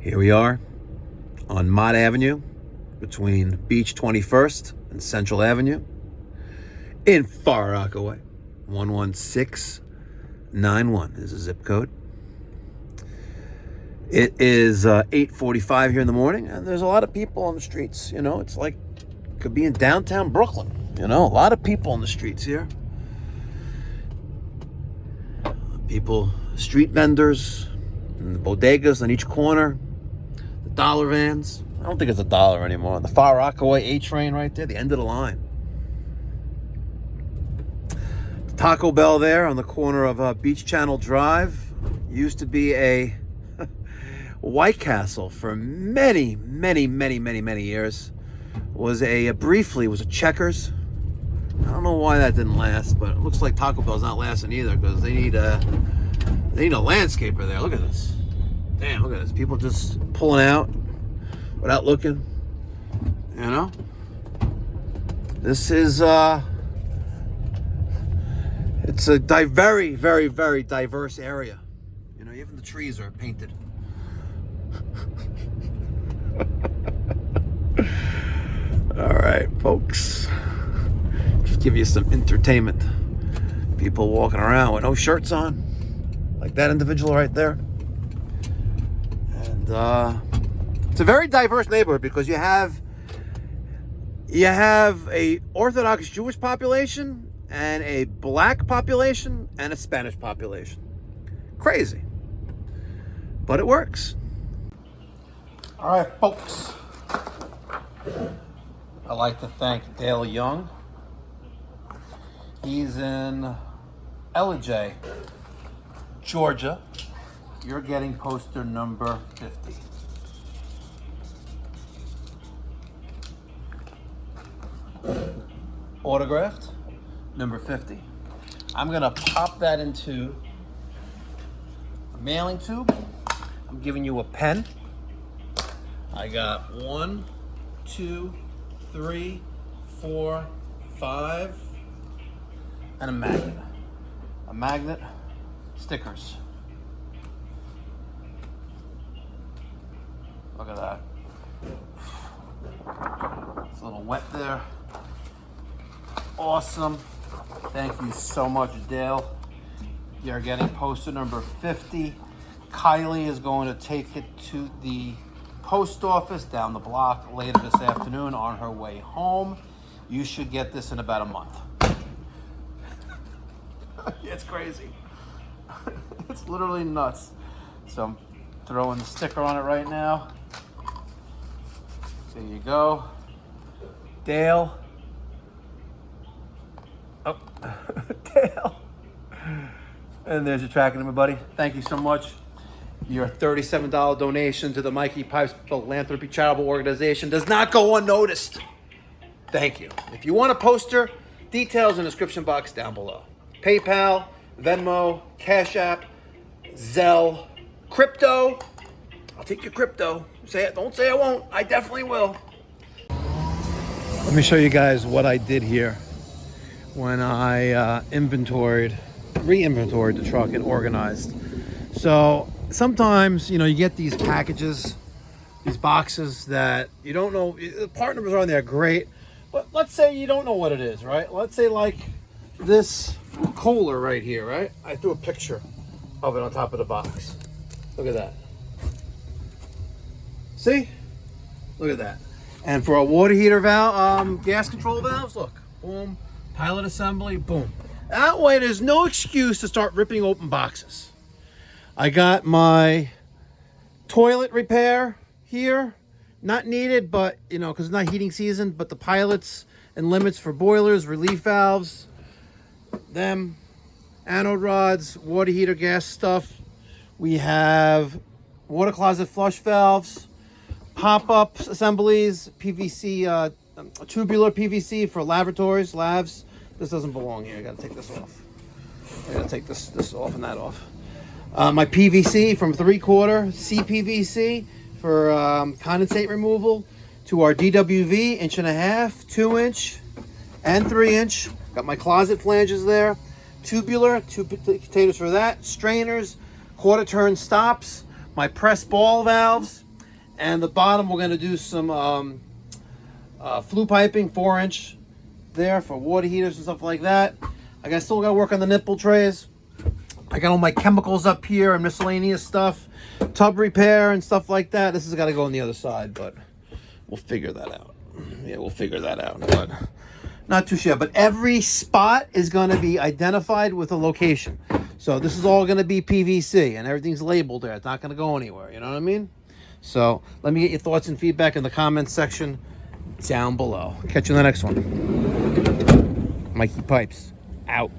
Here we are on Mott Avenue between Beach 21st and Central Avenue in Far Rockaway. 11691 is the zip code. It is 8:45 here in the morning, and there's a lot of people on the streets. You know, it's like could be in downtown Brooklyn. You know, a lot of people on the streets here. People, street vendors, and the bodegas on each corner, the dollar vans. I don't think it's $1 anymore. The Far Rockaway A train right there, the end of the line. The Taco Bell there on the corner of Beach Channel Drive used to be a White Castle for many years. Was briefly a Checkers. I don't know why that didn't last, but it looks like Taco Bell's not lasting either because they need a landscaper there. Look at this. Damn, look at this. People just pulling out without looking. You know? This is it's a very diverse area. You know, even the trees are painted. All right, folks. Just give you some entertainment. People walking around with no shirts on, like that individual right there. And it's a very diverse neighborhood because you have a Orthodox Jewish population and a black population and a Spanish population. Crazy, but it works. All right, folks. I'd like to thank Dale Young. He's in LJ, Georgia. You're getting poster number 50. Autographed, number 50. I'm gonna pop that into a mailing tube. I'm giving you a pen. I got 1, 2, 3, 4, 5, and a magnet. A magnet, stickers. Look at that. It's a little wet there. Awesome. Thank you so much, Dale. You're getting poster number 50. Kylie is going to take it to the post office down the block later this afternoon on her way home. You should get this in about a month. It's crazy. It's literally nuts. So I'm throwing the sticker on it right now. There you go. Dale. Oh, Dale. And there's your tracking number, buddy. Thank you so much. Your $37 donation to the Mikey Pipes Philanthropy Charitable Organization does not go unnoticed. Thank you. If you want a poster, details in the description box down below. PayPal, Venmo, Cash App, Zelle, crypto. I'll take your crypto. Say it. Don't say I won't. I definitely will. Let me show you guys what I did here when I re-inventoried the truck and organized. So sometimes, you know, you get these packages, these boxes that you don't know. The part numbers are on there, great. But let's say you don't know what it is, right? Let's say like this Kohler right here, right? I threw a picture of it on top of the box. Look at that. See? Look at that. And for a water heater valve, gas control valves, look. Boom. Pilot assembly, boom. That way there's no excuse to start ripping open boxes. I got my toilet repair here. Not needed, but, you know, because it's not heating season, but the pilots and limits for boilers, relief valves, them, anode rods, water heater gas stuff. We have water closet flush valves, pop-up assemblies, PVC, tubular PVC for laboratories, labs. This doesn't belong here. I gotta take this off. I gotta take this off and that off. My PVC from 3/4 CPVC for condensate removal to our DWV 1.5 inch, 2 inch, and 3 inch. Got my closet flanges there. Tubular, 2 containers for that. Strainers, quarter turn stops, my press ball valves, And the bottom, we're gonna do some flue piping, 4-inch there for water heaters and stuff like that. Still gotta work on the nipple trays. I got all my chemicals up here and miscellaneous stuff, tub repair and stuff like that. This has got to go on the other side, but we'll figure that out. Yeah, we'll figure that out, but not too sure. But every spot is going to be identified with a location. So this is all going to be PVC and everything's labeled there. It's not going to go anywhere. You know what I mean? So let me get your thoughts and feedback in the comments section down below. Catch you in the next one. Mikey Pipes, out.